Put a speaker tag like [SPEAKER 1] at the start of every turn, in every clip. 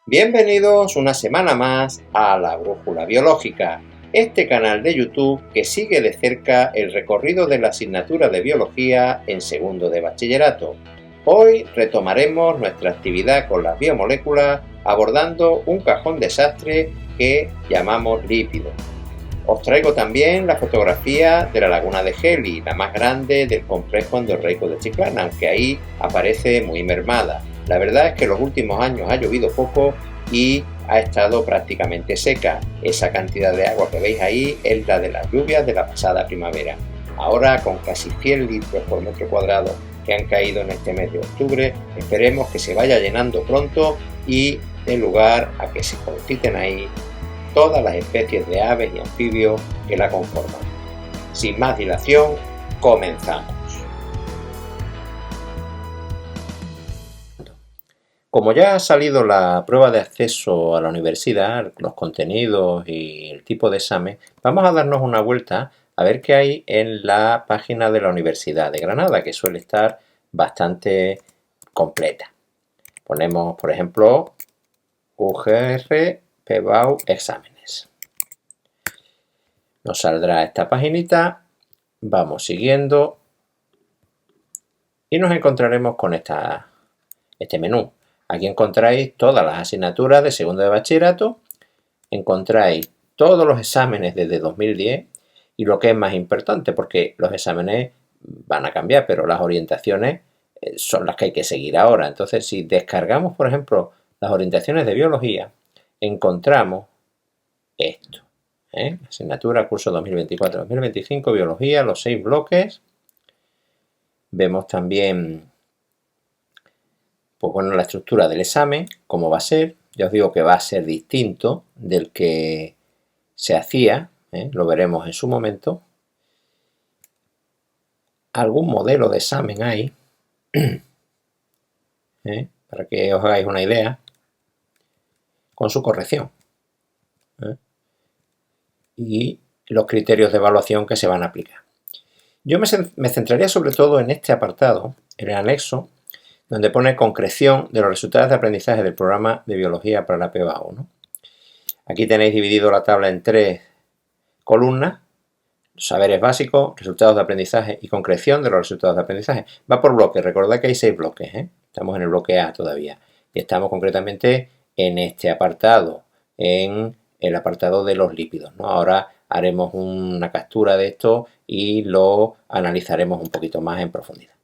[SPEAKER 1] Bienvenidos una semana más a La Brújula Biológica, este canal de YouTube que sigue de cerca el recorrido de la asignatura de Biología en segundo de bachillerato. Hoy retomaremos nuestra actividad con las biomoléculas abordando un cajón desastre que llamamos lípidos. Os traigo también la fotografía de la laguna de Geli, la más grande del complejo endorreico de Chiclana, aunque ahí aparece muy mermada. La verdad es que en los últimos años ha llovido poco y ha estado prácticamente seca. Esa cantidad de agua que veis ahí es la de las lluvias de la pasada primavera. Ahora, con casi 100 litros por metro cuadrado que han caído en este mes de octubre, esperemos que se vaya llenando pronto y dé lugar a que se conciten ahí todas las especies de aves y anfibios que la conforman. Sin más dilación, comenzamos. Como ya ha salido la prueba de acceso a la universidad, los contenidos y el tipo de examen, vamos a darnos una vuelta a ver qué hay en la página de la Universidad de Granada, que suele estar bastante completa. Ponemos, por ejemplo, UGR PBAU exámenes. Nos saldrá esta paginita, vamos siguiendo y nos encontraremos con este menú. Aquí encontráis todas las asignaturas de segundo de bachillerato, encontráis todos los exámenes desde 2010 y lo que es más importante, porque los exámenes van a cambiar, pero las orientaciones son las que hay que seguir ahora. Entonces, si descargamos, por ejemplo, las orientaciones de biología, encontramos esto. Asignatura, curso 2024-2025, biología, los 6 bloques. Vemos también la estructura del examen, cómo va a ser. Ya os digo que va a ser distinto del que se hacía, lo veremos en su momento. Algún modelo de examen hay, para que os hagáis una idea, con su corrección. Y los criterios de evaluación que se van a aplicar. Yo me centraría sobre todo en este apartado, en el anexo, donde pone concreción de los resultados de aprendizaje del programa de biología para la PBAU, ¿no? Aquí tenéis dividido la tabla en 3 columnas: saberes básicos, resultados de aprendizaje y concreción de los resultados de aprendizaje. Va por bloques, recordad que hay 6 bloques, estamos en el bloque A todavía, y estamos concretamente en este apartado, en el apartado de los lípidos, ¿no? Ahora haremos una captura de esto y lo analizaremos un poquito más en profundidad.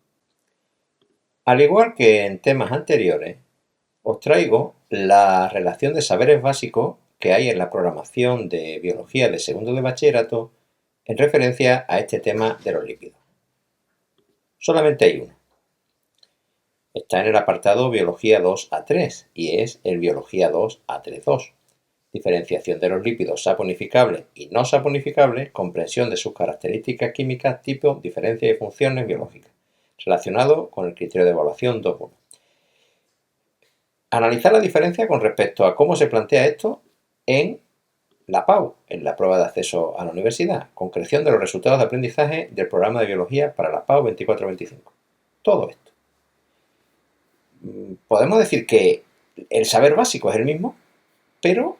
[SPEAKER 1] Al igual que en temas anteriores, os traigo la relación de saberes básicos que hay en la programación de biología de segundo de bachillerato en referencia a este tema de los lípidos. Solamente hay uno. Está en el apartado Biología 2A3 y es el Biología 2A32. Diferenciación de los lípidos saponificables y no saponificables, comprensión de sus características químicas, tipo, diferencia y funciones biológicas, relacionado con el criterio de evaluación 2.1. Analizar la diferencia con respecto a cómo se plantea esto en la PAU, en la prueba de acceso a la universidad, concreción de los resultados de aprendizaje del programa de biología para la PAU 24-25. Todo esto. Podemos decir que el saber básico es el mismo, pero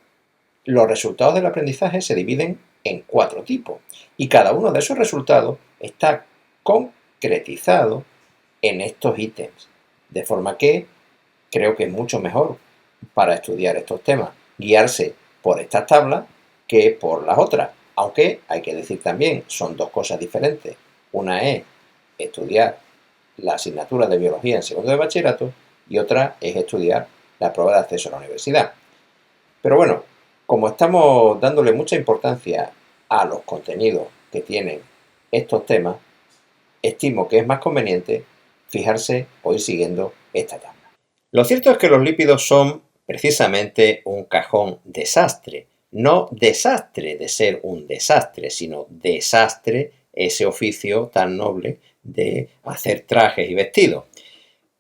[SPEAKER 1] los resultados del aprendizaje se dividen en 4 tipos y cada uno de esos resultados está concretizado en estos ítems, de forma que creo que es mucho mejor para estudiar estos temas guiarse por estas tablas que por las otras, aunque hay que decir también, son 2 cosas diferentes. Una es estudiar la asignatura de biología en segundo de bachillerato y otra es estudiar la prueba de acceso a la universidad. Pero bueno, como estamos dándole mucha importancia a los contenidos que tienen estos temas, estimo que es más conveniente fijarse o ir siguiendo esta tabla. Lo cierto es que los lípidos son precisamente un cajón desastre. No desastre de ser un desastre, sino desastre ese oficio tan noble de hacer trajes y vestidos.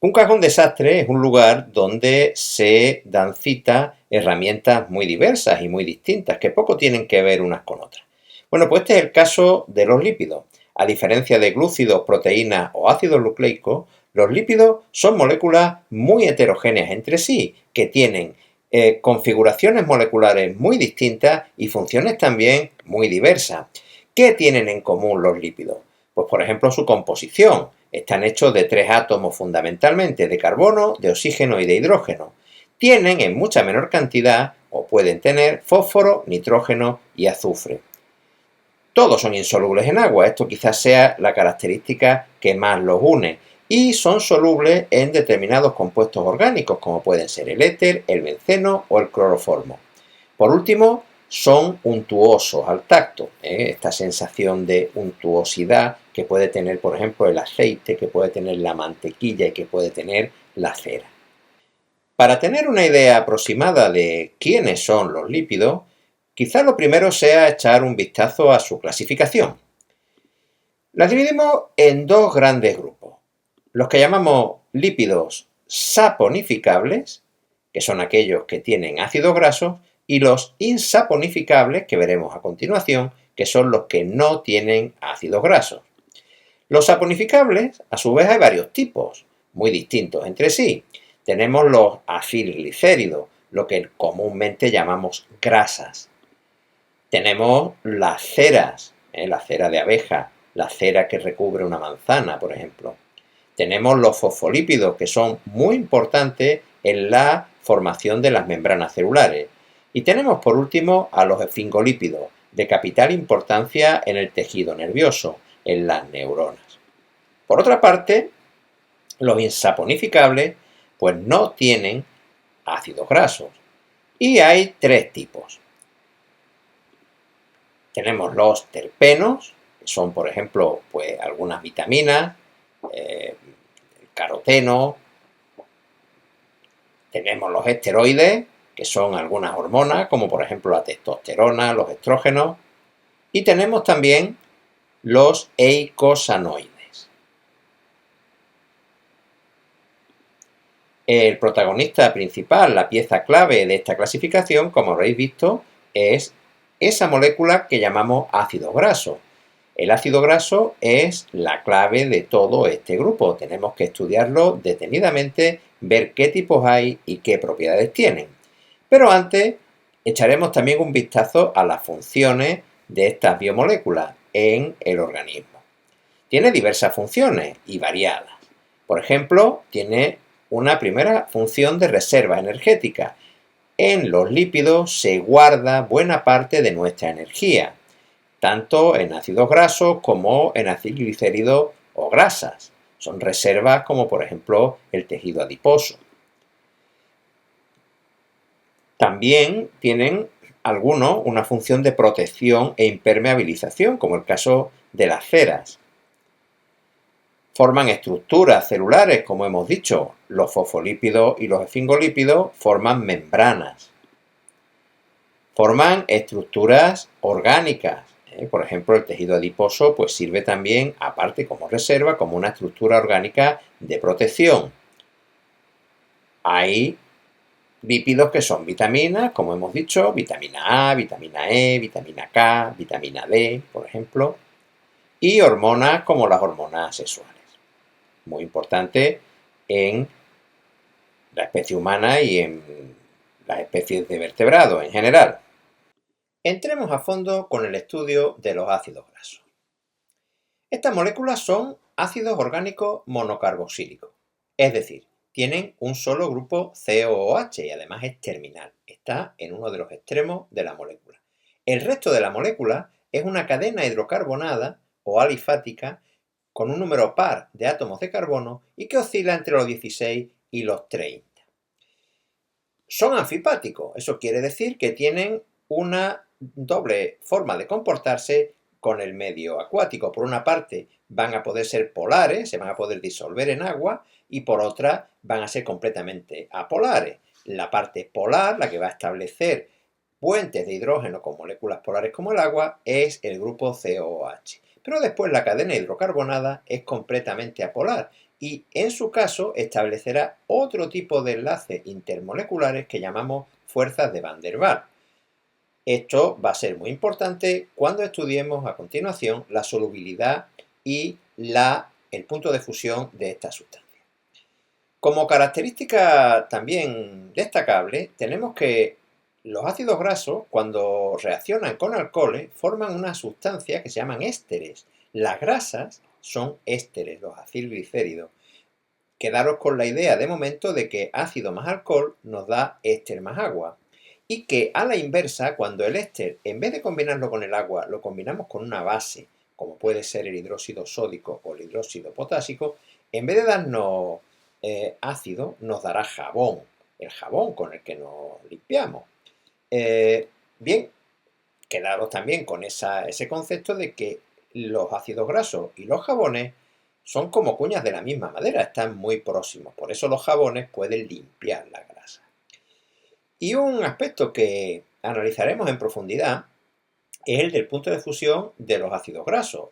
[SPEAKER 1] Un cajón desastre es un lugar donde se dan cita herramientas muy diversas y muy distintas, que poco tienen que ver unas con otras. Bueno, pues este es el caso de los lípidos. A diferencia de glúcidos, proteínas o ácidos nucleicos, los lípidos son moléculas muy heterogéneas entre sí, que tienen configuraciones moleculares muy distintas y funciones también muy diversas. ¿Qué tienen en común los lípidos? Pues por ejemplo su composición. Están hechos de 3 átomos fundamentalmente, de carbono, de oxígeno y de hidrógeno. Tienen en mucha menor cantidad, o pueden tener, fósforo, nitrógeno y azufre. Todos son insolubles en agua, esto quizás sea la característica que más los une, y son solubles en determinados compuestos orgánicos, como pueden ser el éter, el benceno o el cloroformo. Por último, son untuosos al tacto, esta sensación de untuosidad que puede tener, por ejemplo, el aceite, que puede tener la mantequilla y que puede tener la cera. Para tener una idea aproximada de quiénes son los lípidos, quizá lo primero sea echar un vistazo a su clasificación. Las dividimos en 2 grandes grupos. Los que llamamos lípidos saponificables, que son aquellos que tienen ácidos grasos, y los insaponificables, que veremos a continuación, que son los que no tienen ácidos grasos. Los saponificables, a su vez, hay varios tipos, muy distintos entre sí. Tenemos los acilglicéridos, lo que comúnmente llamamos grasas. Tenemos las ceras, la cera de abeja, la cera que recubre una manzana, por ejemplo. Tenemos los fosfolípidos, que son muy importantes en la formación de las membranas celulares. Y tenemos por último a los esfingolípidos, de capital importancia en el tejido nervioso, en las neuronas. Por otra parte, los insaponificables pues no tienen ácidos grasos. Y hay 3 tipos. Tenemos los terpenos, que son por ejemplo pues algunas vitaminas, el caroteno. Tenemos los esteroides, que son algunas hormonas, como por ejemplo la testosterona, los estrógenos. Y tenemos también los eicosanoides. El protagonista principal, la pieza clave de esta clasificación, como habréis visto, es esa molécula que llamamos ácido graso. El ácido graso es la clave de todo este grupo. Tenemos que estudiarlo detenidamente, ver qué tipos hay y qué propiedades tienen. Pero antes echaremos también un vistazo a las funciones de estas biomoléculas en el organismo. Tiene diversas funciones y variadas. Por ejemplo, tiene una primera función de reserva energética. En los lípidos se guarda buena parte de nuestra energía, tanto en ácidos grasos como en acilglicéridos o grasas. Son reservas como por ejemplo el tejido adiposo. También tienen algunos una función de protección e impermeabilización, como el caso de las ceras. Forman estructuras celulares, como hemos dicho. Los fosfolípidos y los esfingolípidos forman membranas. Forman estructuras orgánicas. Por ejemplo, el tejido adiposo pues sirve también, aparte como reserva, como una estructura orgánica de protección. Hay lípidos que son vitaminas, como hemos dicho, vitamina A, vitamina E, vitamina K, vitamina D, por ejemplo, y hormonas como las hormonas sexuales. Muy importante en la especie humana y en las especies de vertebrados en general. Entremos a fondo con el estudio de los ácidos grasos. Estas moléculas son ácidos orgánicos monocarboxílicos, es decir, tienen un solo grupo COOH y además es terminal, está en uno de los extremos de la molécula. El resto de la molécula es una cadena hidrocarbonada o alifática con un número par de átomos de carbono y que oscila entre los 16 y los 30. Son anfipáticos, eso quiere decir que tienen una doble forma de comportarse con el medio acuático. Por una parte van a poder ser polares, se van a poder disolver en agua, y por otra van a ser completamente apolares. La parte polar, la que va a establecer puentes de hidrógeno con moléculas polares como el agua, es el grupo COOH. Pero después la cadena hidrocarbonada es completamente apolar y en su caso establecerá otro tipo de enlaces intermoleculares que llamamos fuerzas de Van der Waals. Esto va a ser muy importante cuando estudiemos a continuación la solubilidad y el punto de fusión de esta sustancia. Como característica también destacable, tenemos que los ácidos grasos, cuando reaccionan con alcoholes, forman una sustancia que se llaman ésteres. Las grasas son ésteres, los acilglicéridos. Quedaros con la idea de momento de que ácido más alcohol nos da éster más agua. Y que a la inversa, cuando el éster, en vez de combinarlo con el agua, lo combinamos con una base, como puede ser el hidróxido sódico o el hidróxido potásico, en vez de darnos ácido, nos dará jabón, el jabón con el que nos limpiamos. Bien, quedaros también con ese concepto de que los ácidos grasos y los jabones son como cuñas de la misma madera, están muy próximos, por eso los jabones pueden limpiar la grasa. Y un aspecto que analizaremos en profundidad es el del punto de fusión de los ácidos grasos.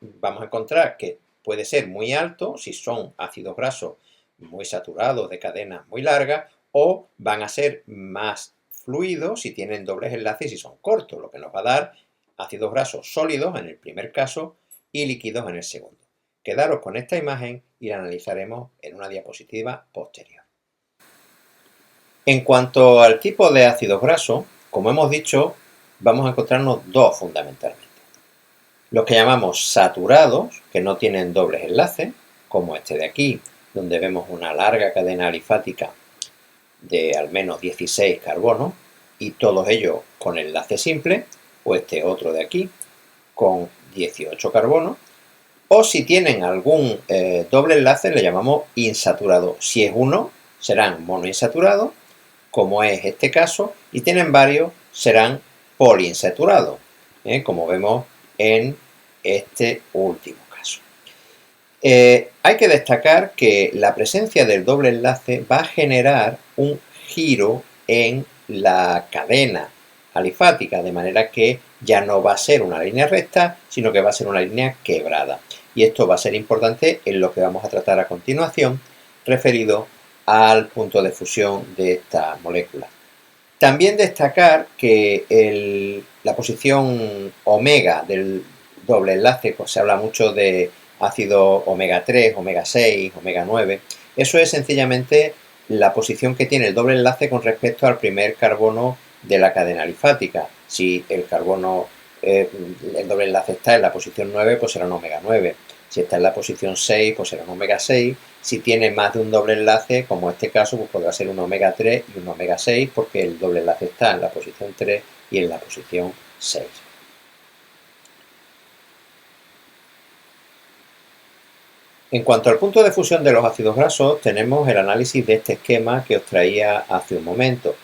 [SPEAKER 1] Vamos a encontrar que puede ser muy alto si son ácidos grasos muy saturados de cadenas muy largas, o van a ser más fluidos si tienen dobles enlaces y son cortos, lo que nos va a dar ácidos grasos sólidos en el primer caso y líquidos en el segundo. Quedaros con esta imagen y la analizaremos en una diapositiva posterior. En cuanto al tipo de ácidos grasos, como hemos dicho, vamos a encontrarnos dos fundamentalmente. Los que llamamos saturados, que no tienen dobles enlaces, como este de aquí, donde vemos una larga cadena alifática de al menos 16 carbonos, y todos ellos con enlace simple, o este otro de aquí, con 18 carbonos, o si tienen algún doble enlace, le llamamos insaturado. Si es uno, serán monoinsaturados, como es este caso, y tienen varios, serán poliinsaturados, como vemos en este último caso. Hay que destacar que la presencia del doble enlace va a generar un giro en la cadena alifática, de manera que ya no va a ser una línea recta, sino que va a ser una línea quebrada. Y esto va a ser importante en lo que vamos a tratar a continuación, referido al punto de fusión de esta molécula. También destacar que la posición omega del doble enlace, pues se habla mucho de ácido omega 3, omega 6, omega 9. Eso es sencillamente la posición que tiene el doble enlace con respecto al primer carbono de la cadena alifática. Si el doble enlace está en la posición 9, pues será un omega 9. Si está en la posición 6, pues será un omega 6. Si tiene más de un doble enlace, como este caso, pues podrá ser un omega 3 y un omega 6, porque el doble enlace está en la posición 3 y en la posición 6. En cuanto al punto de fusión de los ácidos grasos, tenemos el análisis de este esquema que os traía hace un momento.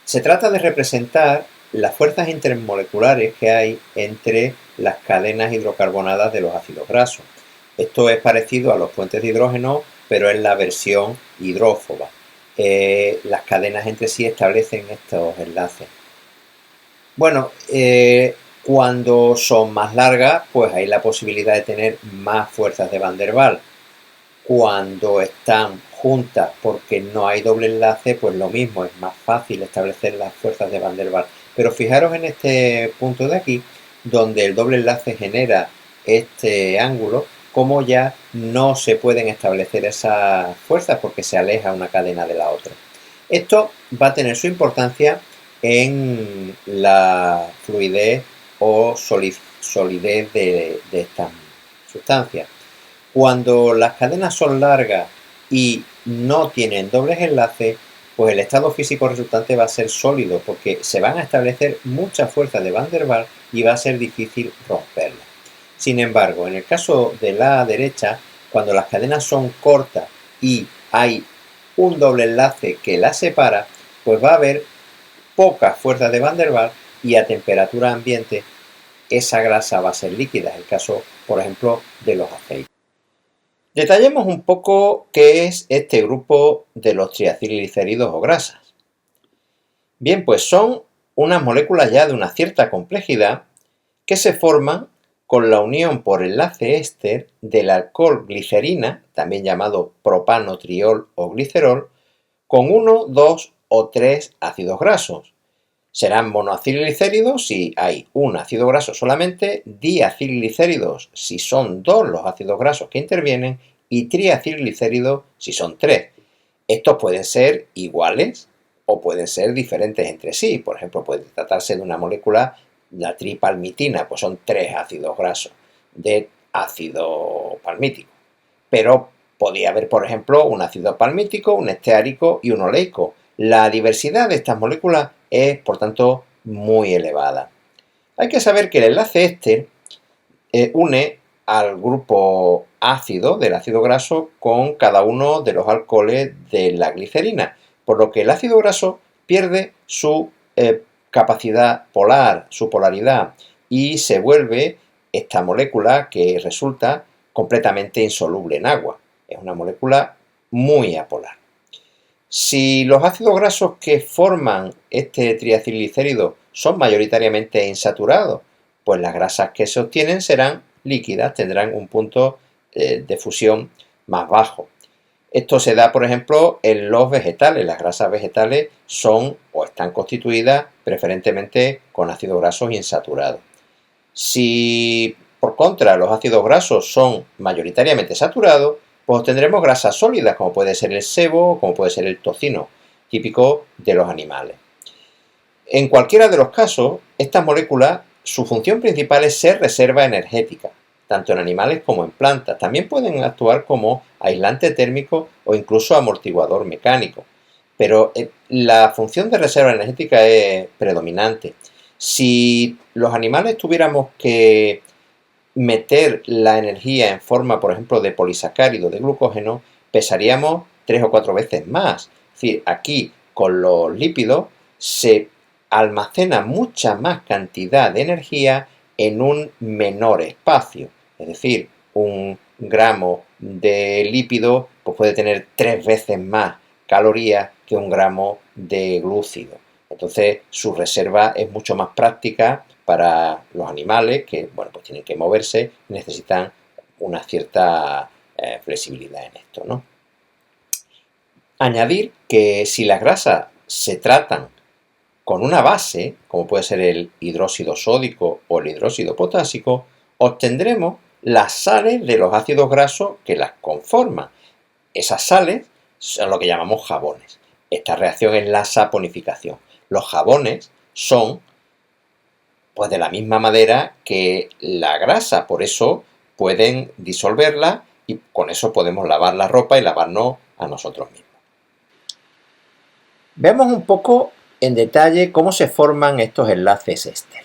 [SPEAKER 1] Se trata de representar las fuerzas intermoleculares que hay entre las cadenas hidrocarbonadas de los ácidos grasos. Esto es parecido a los puentes de hidrógeno, pero es la versión hidrófoba. Las cadenas entre sí establecen estos enlaces. Bueno, cuando son más largas, pues hay la posibilidad de tener más fuerzas de Van der Waals. Cuando están juntas porque no hay doble enlace, pues lo mismo, es más fácil establecer las fuerzas de Van der Waals. Pero fijaros en este punto de aquí, donde el doble enlace genera este ángulo, como ya no se pueden establecer esas fuerzas porque se aleja una cadena de la otra. Esto va a tener su importancia en la fluidez o solidez de estas sustancias. Cuando las cadenas son largas y no tienen dobles enlaces, pues el estado físico resultante va a ser sólido porque se van a establecer muchas fuerzas de Van der Waals y va a ser difícil romperlas. Sin embargo, en el caso de la derecha, cuando las cadenas son cortas y hay un doble enlace que las separa, pues va a haber pocas fuerzas de Van der Waals y a temperatura ambiente esa grasa va a ser líquida. Es el caso, por ejemplo, de los aceites. Detallemos un poco qué es este grupo de los triacilglicéridos o grasas. Bien, pues son unas moléculas ya de una cierta complejidad que se forman con la unión por enlace éster del alcohol glicerina, también llamado propanotriol o glicerol, con 1, 2 o 3 ácidos grasos. Serán monoacilglicéridos si hay un ácido graso solamente, diacilglicéridos si son dos los ácidos grasos que intervienen y triacilglicéridos si son 3. Estos pueden ser iguales o pueden ser diferentes entre sí. Por ejemplo, puede tratarse de una molécula, la tripalmitina, pues son 3 ácidos grasos de ácido palmítico. Pero podía haber, por ejemplo, un ácido palmítico, un esteárico y un oleico. La diversidad de estas moléculas es, por tanto, muy elevada. Hay que saber que el enlace éster une al grupo ácido del ácido graso con cada uno de los alcoholes de la glicerina, por lo que el ácido graso pierde su capacidad polar, su polaridad, y se vuelve esta molécula que resulta completamente insoluble en agua. Es una molécula muy apolar. Si los ácidos grasos que forman este triacilglicérido son mayoritariamente insaturados, pues las grasas que se obtienen serán líquidas, tendrán un punto de fusión más bajo. Esto se da, por ejemplo, en los vegetales. Las grasas vegetales son o están constituidas preferentemente con ácidos grasos insaturados. Si, por contra, los ácidos grasos son mayoritariamente saturados, pues tendremos grasas sólidas, como puede ser el sebo, como puede ser el tocino, típico de los animales. En cualquiera de los casos, estas moléculas, su función principal es ser reserva energética, tanto en animales como en plantas. También pueden actuar como aislante térmico o incluso amortiguador mecánico. Pero la función de reserva energética es predominante. Si los animales tuviéramos que meter la energía en forma, por ejemplo, de polisacárido, de glucógeno, pesaríamos 3 o 4 veces más. Es decir, aquí con los lípidos se almacena mucha más cantidad de energía en un menor espacio. Es decir, un gramo de lípido pues puede tener 3 veces más calorías que un gramo de glúcido. Entonces, su reserva es mucho más práctica para los animales que, bueno, pues tienen que moverse y necesitan una cierta flexibilidad en esto, ¿no? Añadir que si las grasas se tratan con una base, como puede ser el hidróxido sódico o el hidróxido potásico, obtendremos las sales de los ácidos grasos que las conforman. Esas sales son lo que llamamos jabones. Esta reacción es la saponificación. Los jabones son pues de la misma manera que la grasa, por eso pueden disolverla y con eso podemos lavar la ropa y lavarnos a nosotros mismos. Veamos un poco en detalle cómo se forman estos enlaces éster.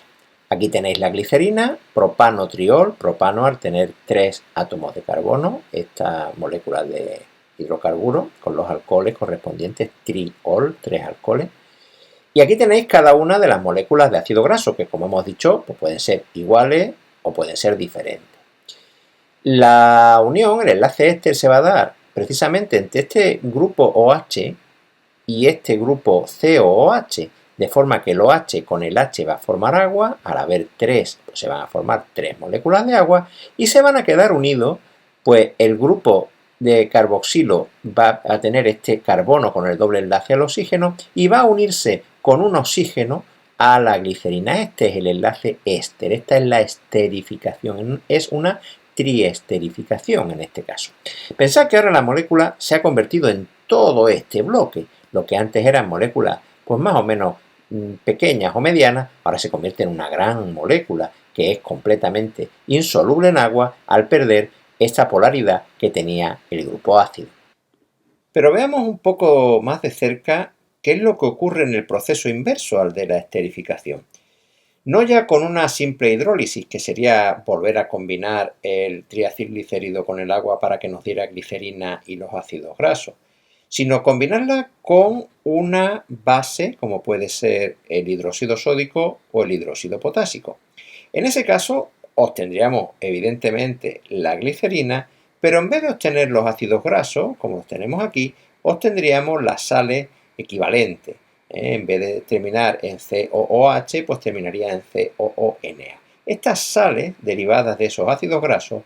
[SPEAKER 1] Aquí tenéis la glicerina, propano-triol, propano al tener 3 átomos de carbono, esta molécula de hidrocarburo con los alcoholes correspondientes, triol, 3 alcoholes. Y aquí tenéis cada una de las moléculas de ácido graso, que como hemos dicho, pues pueden ser iguales o pueden ser diferentes. La unión, el enlace éster, se va a dar precisamente entre este grupo OH y este grupo COOH, de forma que el OH con el H va a formar agua, al haber 3, pues se van a formar 3 moléculas de agua y se van a quedar unidos, pues el grupo de carboxilo va a tener este carbono con el doble enlace al oxígeno y va a unirse con un oxígeno a la glicerina. Este es el enlace éster, esta es la esterificación, es una triesterificación en este caso. Pensad que ahora la molécula se ha convertido en todo este bloque, lo que antes eran moléculas pues más o menos pequeñas o medianas, ahora se convierte en una gran molécula que es completamente insoluble en agua al perder esta polaridad que tenía el grupo ácido. Pero veamos un poco más de cerca qué es lo que ocurre en el proceso inverso al de la esterificación. No ya con una simple hidrólisis, que sería volver a combinar el triacilglicérido con el agua para que nos diera glicerina y los ácidos grasos, sino combinarla con una base, como puede ser el hidróxido sódico o el hidróxido potásico. En ese caso, obtendríamos evidentemente la glicerina, pero en vez de obtener los ácidos grasos, como los tenemos aquí, obtendríamos las sales equivalentes. En vez de terminar en COOH, pues terminaría en COONA. Estas sales derivadas de esos ácidos grasos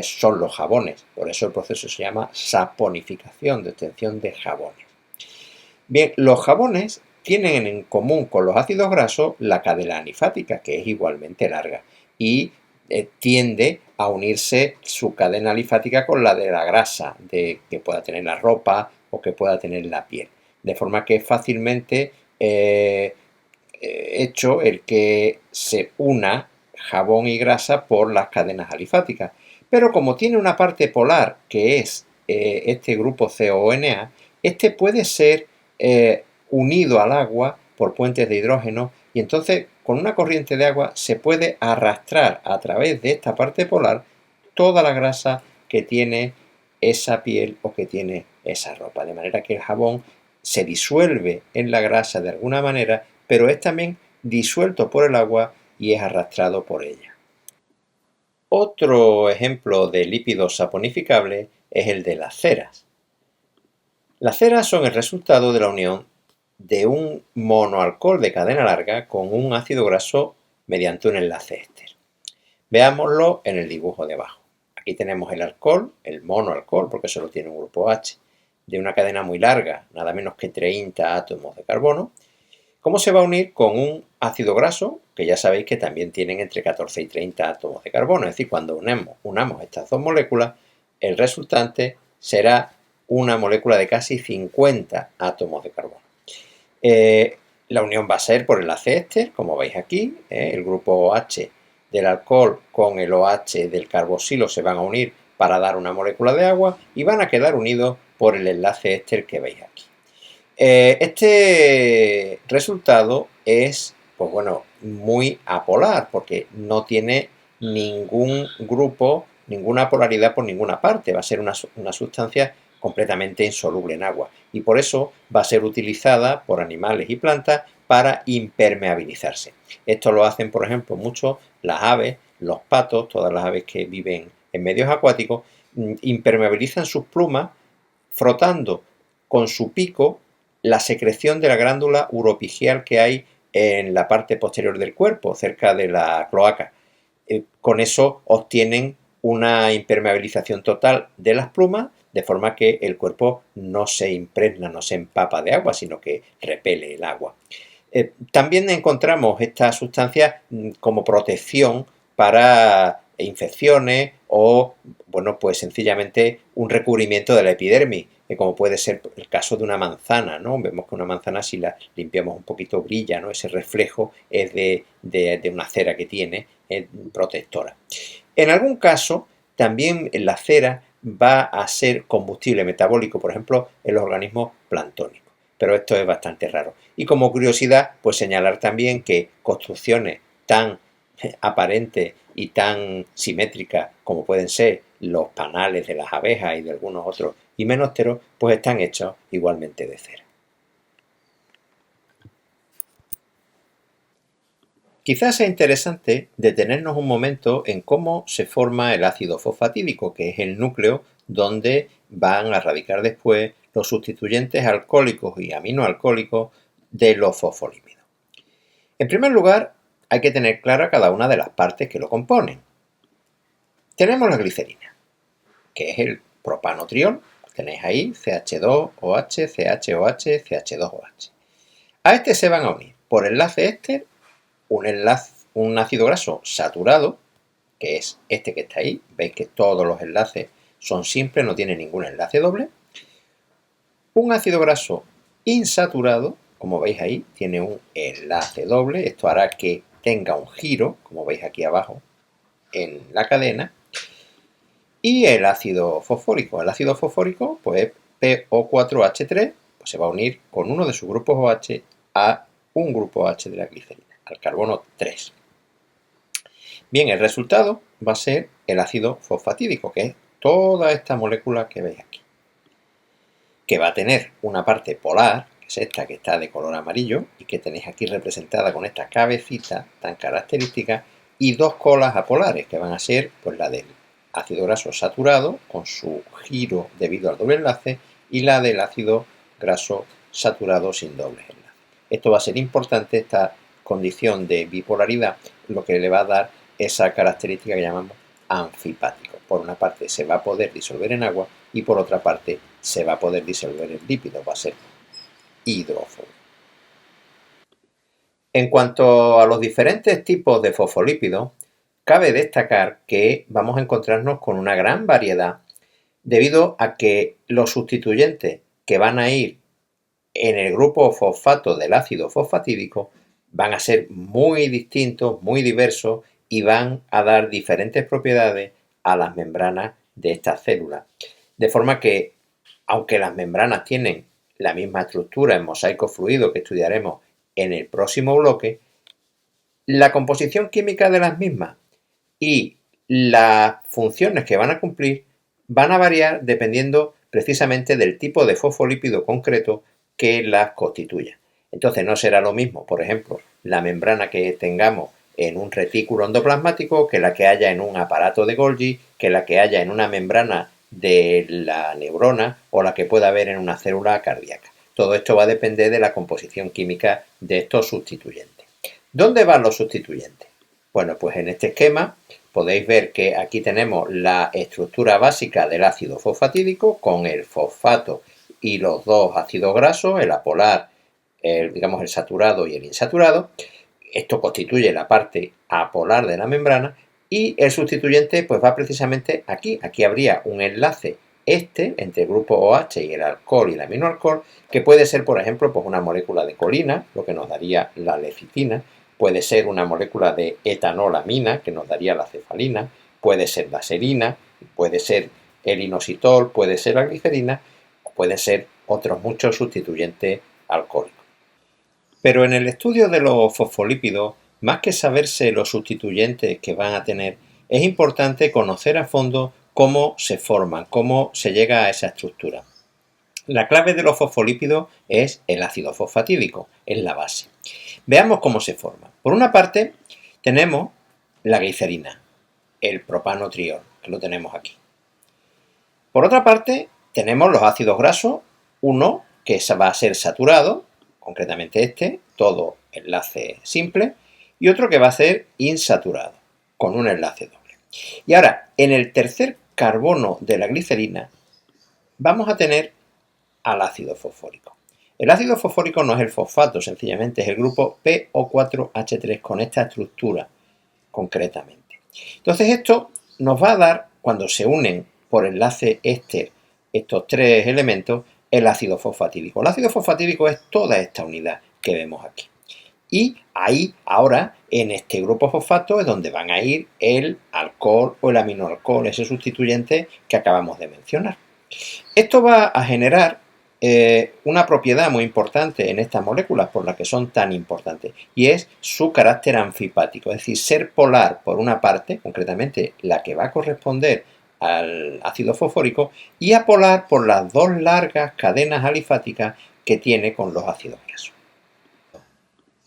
[SPEAKER 1] son los jabones. Por eso el proceso se llama saponificación, de obtención de jabones. Bien, los jabones tienen en común con los ácidos grasos la cadena alifática, que es igualmente larga, y tiende a unirse su cadena alifática con la de la grasa que pueda tener la ropa o que pueda tener la piel. De forma que es fácilmente hecho el que se una jabón y grasa por las cadenas alifáticas. Pero como tiene una parte polar, que es este grupo CONA, este puede ser unido al agua por puentes de hidrógeno, y entonces con una corriente de agua se puede arrastrar a través de esta parte polar toda la grasa que tiene esa piel o que tiene esa ropa. De manera que el jabón se disuelve en la grasa de alguna manera, pero es también disuelto por el agua y es arrastrado por ella. Otro ejemplo de lípidos saponificables es el de las ceras. Las ceras son el resultado de la unión de un monoalcohol de cadena larga con un ácido graso mediante un enlace éster. Veámoslo en el dibujo de abajo. Aquí tenemos el alcohol, el monoalcohol, porque solo tiene un grupo H, de una cadena muy larga, nada menos que 30 átomos de carbono. ¿Cómo se va a unir con un ácido graso, que ya sabéis que también tienen entre 14 y 30 átomos de carbono? Es decir, cuando unamos estas dos moléculas, el resultante será una molécula de casi 50 átomos de carbono. La unión va a ser por enlace éster, como veis aquí, el grupo OH del alcohol con el OH del carboxilo se van a unir para dar una molécula de agua y van a quedar unidos por el enlace éster que veis aquí. Este resultado es, pues bueno, muy apolar porque no tiene ningún grupo, ninguna polaridad por ninguna parte. Va a ser una sustancia completamente insoluble en agua y por eso va a ser utilizada por animales y plantas para impermeabilizarse. Esto lo hacen, por ejemplo, mucho las aves, los patos, todas las aves que viven en medios acuáticos, impermeabilizan sus plumas frotando con su pico la secreción de la glándula uropigial que hay en la parte posterior del cuerpo, cerca de la cloaca. Con eso obtienen una impermeabilización total de las plumas, de forma que el cuerpo no se impregna, no se empapa de agua, sino que repele el agua. También encontramos esta sustancia como protección para infecciones o, bueno, pues sencillamente un recubrimiento de la epidermis, como puede ser el caso de una manzana, ¿no? Vemos que una manzana, si la limpiamos un poquito, brilla, ¿no? Ese reflejo es de una cera que tiene, es protectora. En algún caso, también la cera va a ser combustible metabólico, por ejemplo, en los organismos planctónicos. Pero esto es bastante raro. Y como curiosidad, pues señalar también que construcciones tan aparentes y tan simétricas como pueden ser los panales de las abejas y de algunos otros himenópteros, pues están hechos igualmente de cera. Quizás sea interesante detenernos un momento en cómo se forma el ácido fosfatídico, que es el núcleo donde van a radicar después los sustituyentes alcohólicos y aminoalcohólicos de los fosfolípidos. En primer lugar, hay que tener clara cada una de las partes que lo componen. Tenemos la glicerina, que es el propanotriol. Tenéis ahí CH2OH, CHOH, CH2OH. A este se van a unir por enlace éster un ácido graso saturado, que es este que está ahí. Veis que todos los enlaces son simples, no tienen ningún enlace doble. Un ácido graso insaturado, como veis ahí, tiene un enlace doble. Esto hará que tenga un giro, como veis aquí abajo, en la cadena. Y el ácido fosfórico. El ácido fosfórico, pues PO4H3, pues se va a unir con uno de sus grupos OH a un grupo OH de la glicerina, al carbono 3. Bien, el resultado va a ser el ácido fosfatídico, que es toda esta molécula que veis aquí, que va a tener una parte polar, que es esta que está de color amarillo y que tenéis aquí representada con esta cabecita tan característica, y dos colas apolares, que van a ser pues la del ácido graso saturado con su giro debido al doble enlace y la del ácido graso saturado sin doble enlace. Esto va a ser importante, esta condición de bipolaridad, lo que le va a dar esa característica que llamamos anfipático. Por una parte se va a poder disolver en agua y por otra parte se va a poder disolver en lípidos, va a ser hidrófobo. En cuanto a los diferentes tipos de fosfolípidos, cabe destacar que vamos a encontrarnos con una gran variedad debido a que los sustituyentes que van a ir en el grupo fosfato del ácido fosfatídico van a ser muy distintos, muy diversos y van a dar diferentes propiedades a las membranas de estas células. De forma que, aunque las membranas tienen la misma estructura en mosaico fluido que estudiaremos en el próximo bloque, la composición química de las mismas y las funciones que van a cumplir van a variar dependiendo precisamente del tipo de fosfolípido concreto que las constituya. Entonces no será lo mismo, por ejemplo, la membrana que tengamos en un retículo endoplasmático que la que haya en un aparato de Golgi, que la que haya en una membrana de la neurona o la que pueda haber en una célula cardíaca. Todo esto va a depender de la composición química de estos sustituyentes. ¿Dónde van los sustituyentes? Bueno, pues en este esquema podéis ver que aquí tenemos la estructura básica del ácido fosfatídico con el fosfato y los dos ácidos grasos, el apolar, digamos el saturado y el insaturado. Esto constituye la parte apolar de la membrana y el sustituyente pues va precisamente aquí. Aquí habría un enlace entre el grupo OH y el alcohol y el aminoalcohol, que puede ser, por ejemplo, pues una molécula de colina, lo que nos daría la lecitina, puede ser una molécula de etanolamina, que nos daría la cefalina, puede ser la serina, puede ser el inositol, puede ser la glicerina, o pueden ser otros muchos sustituyentes alcohólicos. Pero en el estudio de los fosfolípidos, más que saberse los sustituyentes que van a tener, es importante conocer a fondo cómo se forman, cómo se llega a esa estructura. La clave de los fosfolípidos es el ácido fosfatídico, es la base. Veamos cómo se forma. Por una parte, tenemos la glicerina, el propanotriol, que lo tenemos aquí. Por otra parte, tenemos los ácidos grasos, uno que va a ser saturado, concretamente este, todo enlace simple, y otro que va a ser insaturado, con un enlace doble. Y ahora, en el tercer carbono de la glicerina, vamos a tener al ácido fosfórico. El ácido fosfórico no es el fosfato, sencillamente es el grupo PO4H3 con esta estructura, concretamente. Entonces esto nos va a dar, cuando se unen por enlace éster estos tres elementos, el ácido fosfatídico. El ácido fosfatídico es toda esta unidad que vemos aquí. Y ahí, ahora, en este grupo fosfato es donde van a ir el alcohol o el aminoalcohol, ese sustituyente que acabamos de mencionar. Esto va a generar una propiedad muy importante en estas moléculas por la que son tan importantes, y es su carácter anfipático, es decir, ser polar por una parte, concretamente la que va a corresponder al ácido fosfórico, y apolar por las dos largas cadenas alifáticas que tiene con los ácidos grasos.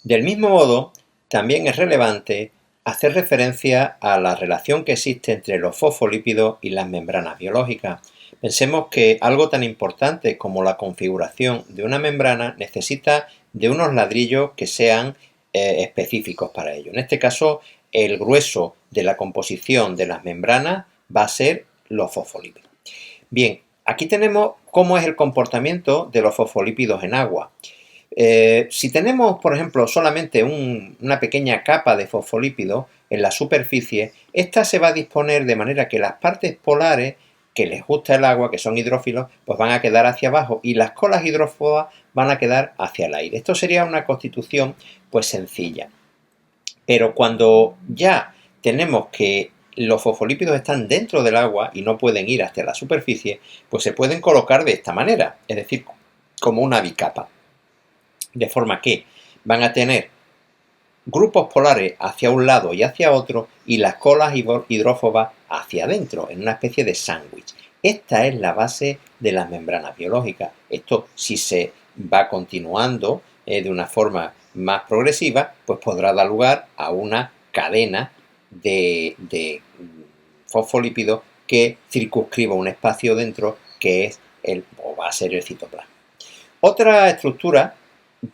[SPEAKER 1] Del mismo modo, también es relevante hacer referencia a la relación que existe entre los fosfolípidos y las membranas biológicas. Pensemos que algo tan importante como la configuración de una membrana necesita de unos ladrillos que sean específicos para ello. En este caso, el grueso de la composición de las membranas va a ser los fosfolípidos. Bien, aquí tenemos cómo es el comportamiento de los fosfolípidos en agua. Si tenemos, por ejemplo, solamente una pequeña capa de fosfolípidos en la superficie, esta se va a disponer de manera que las partes polares que les gusta el agua, que son hidrófilos, pues van a quedar hacia abajo y las colas hidrófobas van a quedar hacia el aire. Esto sería una constitución pues sencilla. Pero cuando ya tenemos que los fosfolípidos están dentro del agua y no pueden ir hacia la superficie, pues se pueden colocar de esta manera, es decir, como una bicapa. De forma que van a tener grupos polares hacia un lado y hacia otro y las colas hidrófobas hacia adentro, en una especie de sándwich. Esta es la base de las membranas biológicas. Esto, si se va continuando de una forma más progresiva, pues podrá dar lugar a una cadena de fosfolípidos que circunscriba un espacio dentro que es o va a ser el citoplasma. Otra estructura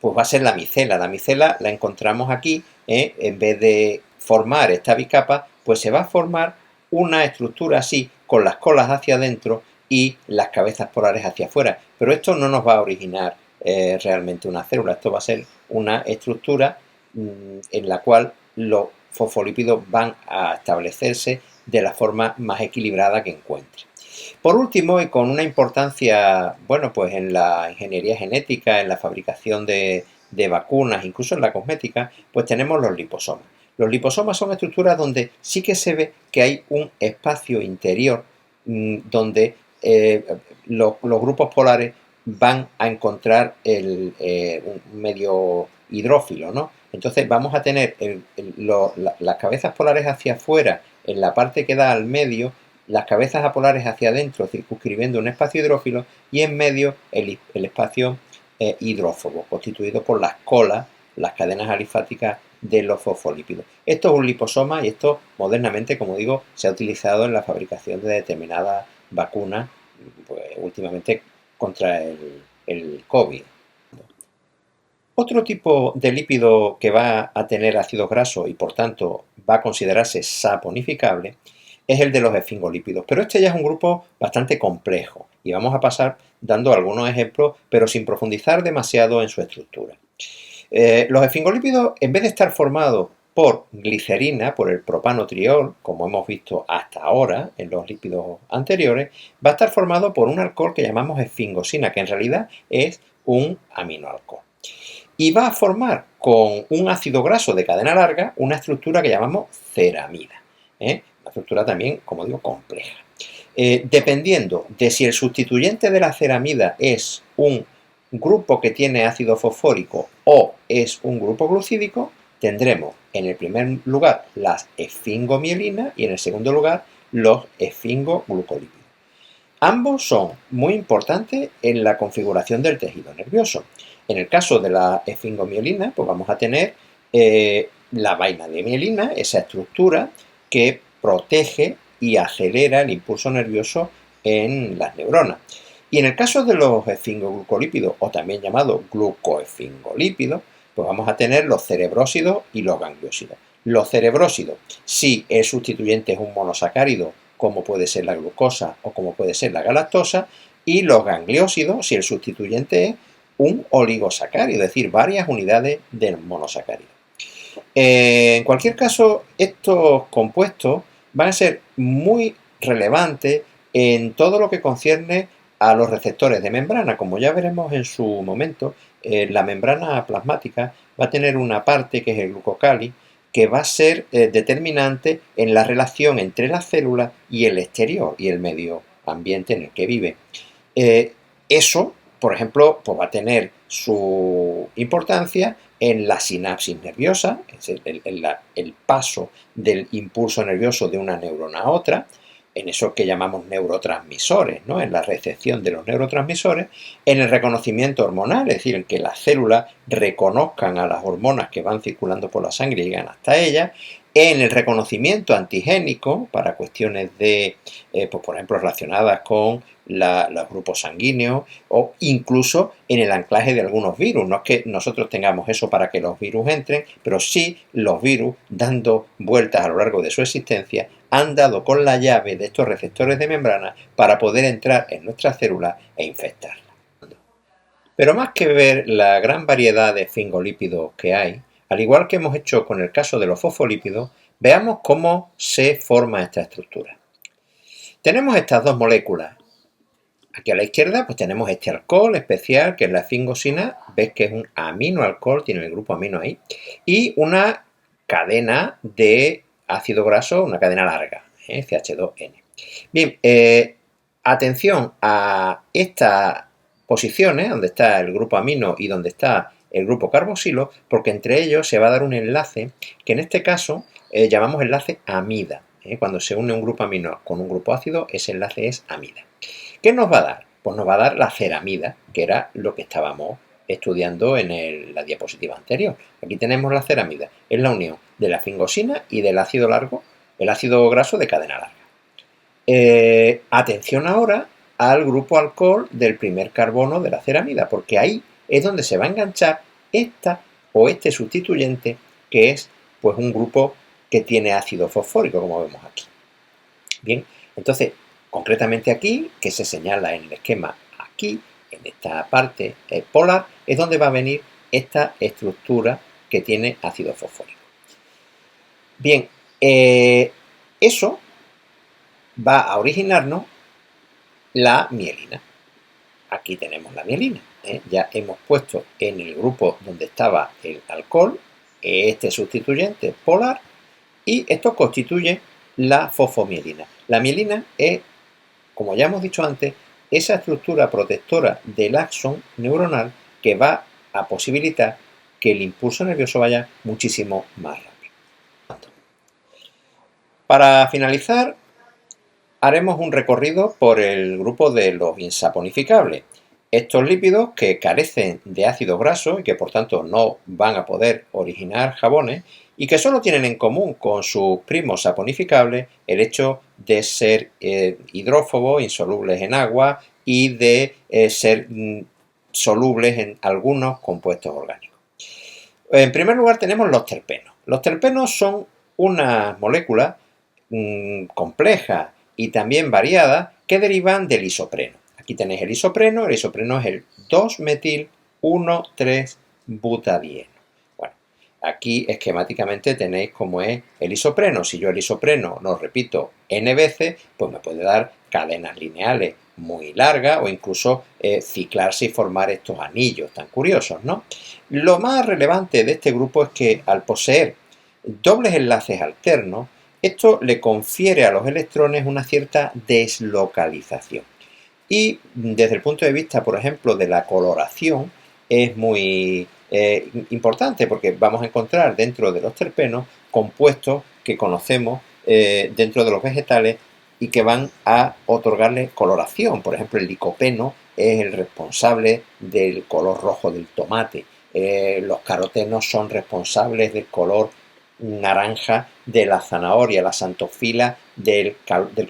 [SPEAKER 1] pues va a ser la micela. La micela la encontramos aquí, en vez de formar esta bicapa, pues se va a formar una estructura así, con las colas hacia adentro y las cabezas polares hacia afuera. Pero esto no nos va a originar realmente una célula, esto va a ser una estructura en la cual los fosfolípidos van a establecerse de la forma más equilibrada que encuentre. Por último, y con una importancia, bueno, pues en la ingeniería genética, en la fabricación de vacunas, incluso en la cosmética, pues tenemos los liposomas. Los liposomas son estructuras donde sí que se ve que hay un espacio interior donde los grupos polares van a encontrar un medio hidrófilo, ¿no? Entonces vamos a tener las cabezas polares hacia afuera, en la parte que da al medio, las cabezas apolares hacia adentro, circunscribiendo un espacio hidrófilo, y en medio el espacio hidrófobo, constituido por las colas, las cadenas alifáticas de los fosfolípidos. Esto es un liposoma y esto modernamente, como digo, se ha utilizado en la fabricación de determinadas vacunas, pues, últimamente contra el COVID. Otro tipo de lípido que va a tener ácidos grasos y por tanto va a considerarse saponificable es el de los esfingolípidos, pero este ya es un grupo bastante complejo y vamos a pasar dando algunos ejemplos, pero sin profundizar demasiado en su estructura. Los esfingolípidos, en vez de estar formados por glicerina, por el propanotriol, como hemos visto hasta ahora en los lípidos anteriores, va a estar formado por un alcohol que llamamos esfingosina, que en realidad es un aminoalcohol. Y va a formar con un ácido graso de cadena larga una estructura que llamamos ceramida. Una estructura también, como digo, compleja. Dependiendo de si el sustituyente de la ceramida es un grupo que tiene ácido fosfórico o es un grupo glucídico, tendremos en el primer lugar las esfingomielinas y en el segundo lugar los esfingoglucolípidos. Ambos son muy importantes en la configuración del tejido nervioso. En el caso de la esfingomielina, pues vamos a tener la vaina de mielina, esa estructura que protege y acelera el impulso nervioso en las neuronas. Y en el caso de los esfingoglucolípidos, o también llamados glucoesfingolípidos, pues vamos a tener los cerebrósidos y los gangliósidos. Los cerebrósidos, si el sustituyente es un monosacárido, como puede ser la glucosa o como puede ser la galactosa, y los gangliósidos, si el sustituyente es un oligosacárido, es decir, varias unidades del monosacárido. En cualquier caso, estos compuestos van a ser muy relevantes en todo lo que concierne a los receptores de membrana. Como ya veremos en su momento, la membrana plasmática va a tener una parte que es el glucocáliz, que va a ser determinante en la relación entre la célula y el exterior y el medio ambiente en el que vive. Eso, por ejemplo, pues va a tener su importancia en la sinapsis nerviosa, es decir, el paso del impulso nervioso de una neurona a otra, en eso que llamamos neurotransmisores, ¿no? En la recepción de los neurotransmisores, en el reconocimiento hormonal, es decir, en que las células reconozcan a las hormonas que van circulando por la sangre y llegan hasta ellas, en el reconocimiento antigénico para cuestiones de, pues por ejemplo, relacionadas con los grupos sanguíneos o incluso en el anclaje de algunos virus. No es que nosotros tengamos eso para que los virus entren, pero sí los virus, dando vueltas a lo largo de su existencia, han dado con la llave de estos receptores de membrana para poder entrar en nuestras células e infectarlas. Pero más que ver la gran variedad de esfingolípidos que hay, al igual que hemos hecho con el caso de los fosfolípidos, veamos cómo se forma esta estructura. Tenemos estas dos moléculas. Aquí a la izquierda pues tenemos este alcohol especial que es la esfingosina, ves que es un aminoalcohol, tiene el grupo amino ahí, y una cadena de ácido graso, una cadena larga, CH2N. Bien, atención a estas posiciones, donde está el grupo amino y donde está el grupo carboxilo, porque entre ellos se va a dar un enlace que en este caso llamamos enlace amida. Cuando se une un grupo amino con un grupo ácido, ese enlace es amida. ¿Qué nos va a dar? Pues nos va a dar la ceramida, que era lo que estábamos estudiando en la diapositiva anterior. Aquí tenemos la ceramida, es la unión de la esfingosina y del ácido largo, el ácido graso de cadena larga. Atención ahora al grupo alcohol del primer carbono de la ceramida, porque ahí es donde se va a enganchar esta o este sustituyente, que es pues un grupo que tiene ácido fosfórico, como vemos aquí. Bien, entonces, concretamente aquí, que se señala en el esquema aquí, en esta parte polar, es donde va a venir esta estructura que tiene ácido fosfórico. Bien, eso va a originarnos la mielina. Aquí tenemos la mielina. Ya hemos puesto en el grupo donde estaba el alcohol este sustituyente polar y esto constituye la fosfomielina. La mielina es, como ya hemos dicho antes, esa estructura protectora del axón neuronal que va a posibilitar que el impulso nervioso vaya muchísimo más rápido. Para finalizar, haremos un recorrido por el grupo de los insaponificables. Estos lípidos que carecen de ácido graso y que por tanto no van a poder originar jabones y que solo tienen en común con sus primos saponificables el hecho de ser hidrófobos, insolubles en agua y de ser solubles en algunos compuestos orgánicos. En primer lugar tenemos los terpenos. Los terpenos son unas moléculas complejas y también variadas que derivan del isopreno. Aquí tenéis el isopreno es el 2-metil-1,3-butadieno. Bueno, aquí esquemáticamente tenéis cómo es el isopreno. Si yo el isopreno lo repito n veces, pues me puede dar cadenas lineales muy largas o incluso ciclarse y formar estos anillos tan curiosos, ¿no? Lo más relevante de este grupo es que al poseer dobles enlaces alternos, esto le confiere a los electrones una cierta deslocalización. Y desde el punto de vista, por ejemplo, de la coloración, es muy importante porque vamos a encontrar dentro de los terpenos compuestos que conocemos dentro de los vegetales y que van a otorgarle coloración. Por ejemplo, el licopeno es el responsable del color rojo del tomate. Los carotenos son responsables del color naranja de la zanahoria, la xantofila del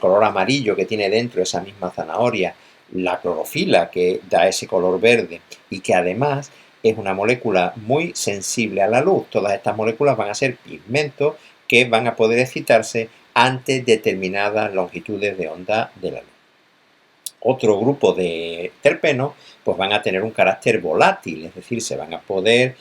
[SPEAKER 1] color amarillo que tiene dentro esa misma zanahoria, la clorofila que da ese color verde y que además es una molécula muy sensible a la luz. Todas estas moléculas van a ser pigmentos que van a poder excitarse ante determinadas longitudes de onda de la luz. Otro grupo de terpenos pues van a tener un carácter volátil, es decir, se van a poder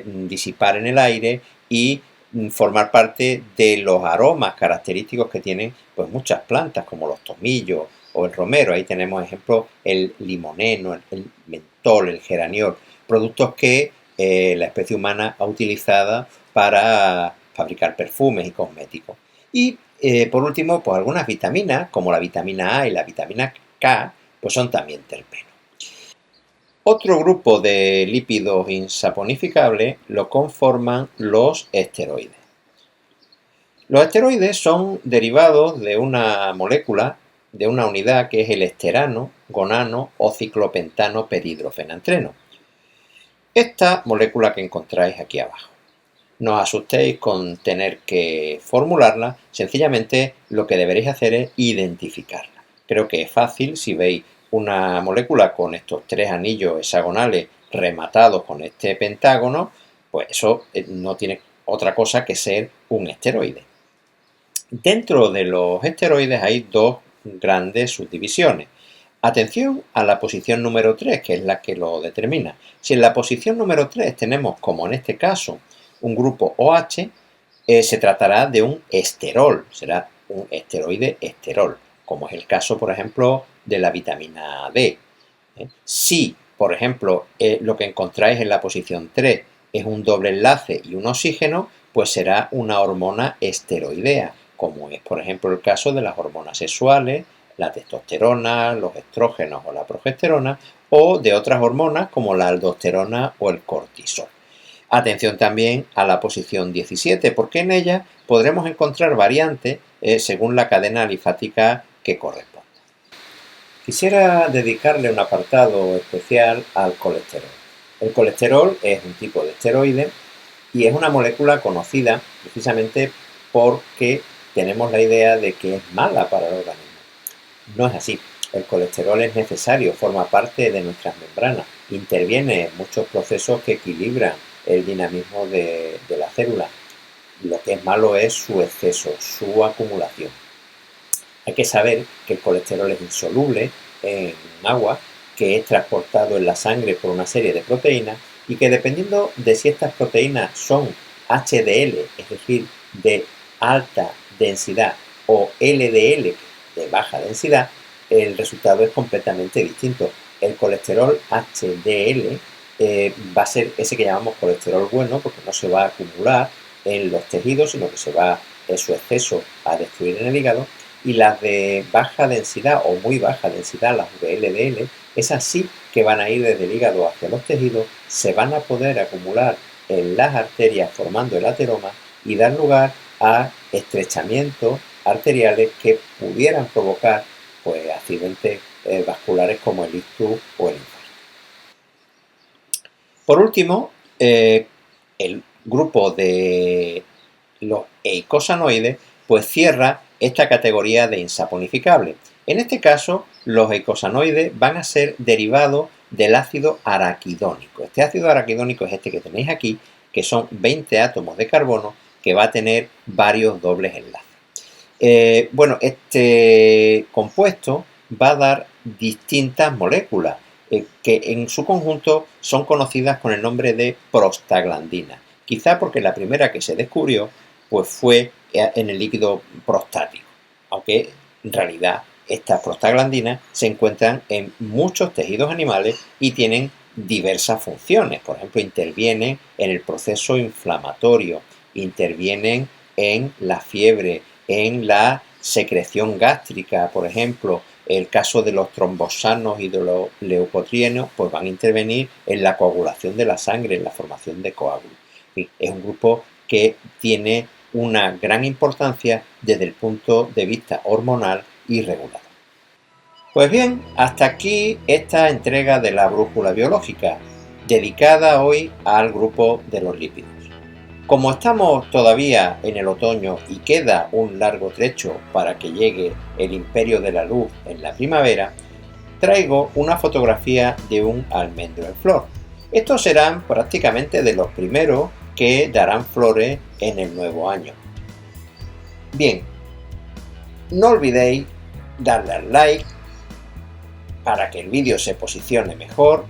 [SPEAKER 1] disipar en el aire y formar parte de los aromas característicos que tienen pues muchas plantas como los tomillos o el romero. Ahí tenemos ejemplo el limoneno, el mentol, el geraniol, productos que la especie humana ha utilizado para fabricar perfumes y cosméticos. Y por último, pues algunas vitaminas como la vitamina A y la vitamina K pues son también terpenos. Otro grupo de lípidos insaponificables lo conforman los esteroides. Los esteroides son derivados de una molécula, de una unidad que es el esterano, gonano o ciclopentano perhidrofenantreno. Esta molécula que encontráis aquí abajo. No os asustéis con tener que formularla, sencillamente lo que deberéis hacer es identificarla. Creo que es fácil si veis una molécula con estos tres anillos hexagonales rematados con este pentágono, pues eso no tiene otra cosa que ser un esteroide. Dentro de los esteroides hay dos grandes subdivisiones. Atención a la posición número 3, que es la que lo determina. Si en la posición número 3 tenemos, como en este caso, un grupo OH, se tratará de un esterol, será un esteroide esterol, como es el caso, por ejemplo, de la vitamina D. Si, por ejemplo, lo que encontráis en la posición 3 es un doble enlace y un oxígeno, pues será una hormona esteroidea, como es, por ejemplo, el caso de las hormonas sexuales, la testosterona, los estrógenos o la progesterona, o de otras hormonas como la aldosterona o el cortisol. Atención también a la posición 17, porque en ella podremos encontrar variantes según la cadena linfática que corresponda. Quisiera dedicarle un apartado especial al colesterol. El colesterol es un tipo de esteroide y es una molécula conocida precisamente porque tenemos la idea de que es mala para el organismo. No es así. El colesterol es necesario, forma parte de nuestras membranas, interviene en muchos procesos que equilibran el dinamismo de la célula. Lo que es malo es su exceso, su acumulación. Hay que saber que el colesterol es insoluble en agua, que es transportado en la sangre por una serie de proteínas y que dependiendo de si estas proteínas son HDL, es decir, de alta densidad o LDL de baja densidad, el resultado es completamente distinto. El colesterol HDL va a ser ese que llamamos colesterol bueno, porque no se va a acumular en los tejidos, sino que se va su exceso a destruir en el hígado, y las de baja densidad o muy baja densidad, las VLDL, esas sí que van a ir desde el hígado hacia los tejidos, se van a poder acumular en las arterias formando el ateroma y dar lugar a estrechamientos arteriales que pudieran provocar pues, accidentes vasculares como el ictus o el infarto. Por último, el grupo de los eicosanoides pues cierra esta categoría de insaponificables. En este caso, los eicosanoides van a ser derivados del ácido araquidónico. Este ácido araquidónico es este que tenéis aquí, que son 20 átomos de carbono que va a tener varios dobles enlaces. Bueno, este compuesto va a dar distintas moléculas que en su conjunto son conocidas con el nombre de prostaglandinas. Quizá porque la primera que se descubrió pues fue en el líquido prostático, aunque en realidad estas prostaglandinas se encuentran en muchos tejidos animales y tienen diversas funciones. Por ejemplo, intervienen en el proceso inflamatorio, intervienen en la fiebre, en la secreción gástrica, por ejemplo. El caso de los trombosanos y de los leucotrienos pues van a intervenir en la coagulación de la sangre, en la formación de coágulos. Es un grupo que tiene una gran importancia desde el punto de vista hormonal y regulador. Pues bien, hasta aquí esta entrega de la brújula biológica, dedicada hoy al grupo de los lípidos. Como estamos todavía en el otoño y queda un largo trecho para que llegue el imperio de la luz en la primavera, traigo una fotografía de un almendro en flor. Estos serán prácticamente de los primeros que darán flores en el nuevo año. Bien, no olvidéis darle al like para que el vídeo se posicione mejor,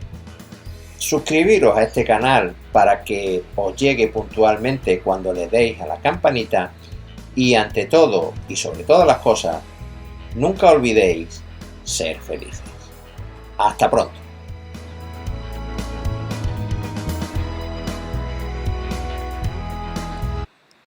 [SPEAKER 1] suscribiros a este canal para que os llegue puntualmente cuando le deis a la campanita y ante todo y sobre todas las cosas, nunca olvidéis ser felices. Hasta pronto.